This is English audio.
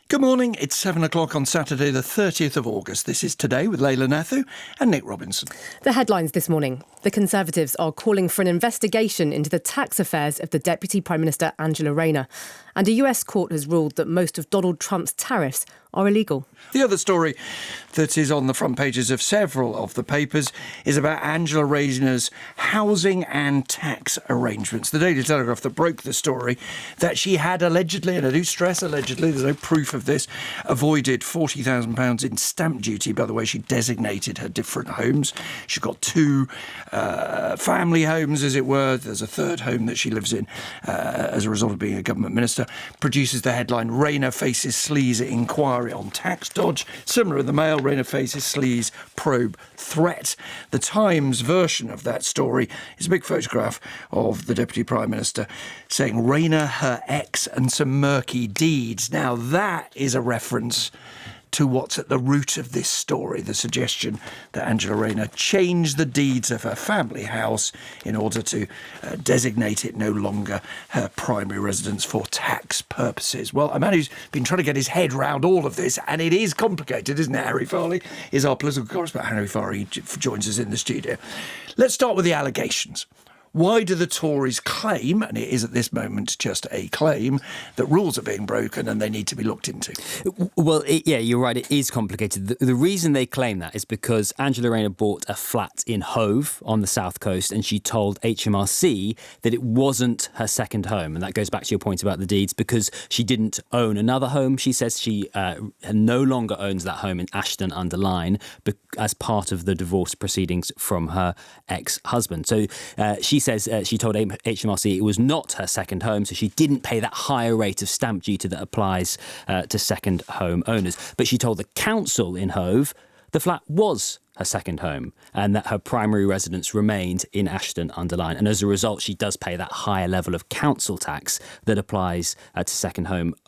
Good morning, it's 7 o'clock on Saturday the 30th of August. This is Today with Layla Nathu and Nick Robinson. The headlines this morning. The Conservatives are calling for an investigation into the tax affairs of the Deputy Prime Minister Angela Rayner. And a US court has ruled that most of Donald Trump's tariffs are illegal. The other story that is on the front pages of several of the papers is about Angela Rayner's housing and tax arrangements. The Daily Telegraph that broke the story that she had allegedly, and I do stress allegedly, there's no proof of this, avoided £40,000 in stamp duty. By the way, she designated her different homes. She's got two family homes, as it were. There's a third home that she lives in as a result of being a government minister. Produces the headline, Rayner faces sleaze inquiry on tax dodge. Similar in the Mail, Rayner faces sleaze probe threat. The Times version of that story is a big photograph of the Deputy Prime Minister saying Rayner, her ex and some murky deeds. Now that is a reference to what's at the root of this story, the suggestion that Angela Rayner changed the deeds of her family house in order to designate it no longer her primary residence for tax purposes. Well, a man who's been trying to get his head round all of this, and it is complicated, isn't it? Harry Farley is our political correspondent. Harry Farley joins us in the studio. Let's start with the allegations. Why do the Tories claim, and it is at this moment just a claim, that rules are being broken and they need to be looked into? Well, yeah, you're right. It is complicated. The reason they claim that is because Angela Rayner bought a flat in Hove on the south coast, and she told HMRC that it wasn't her second home. And that goes back to your point about the deeds, because she didn't own another home. She says she no longer owns that home in Ashton-under-Lyne as part of the divorce proceedings from her ex-husband. So she says she told HMRC it was not her second home, so she didn't pay that higher rate of stamp duty that applies to second home owners. But she told the council in Hove the flat was her second home and that her primary residence remained in Ashton-under-Lyne. And as a result, she does pay that higher level of council tax that applies to second home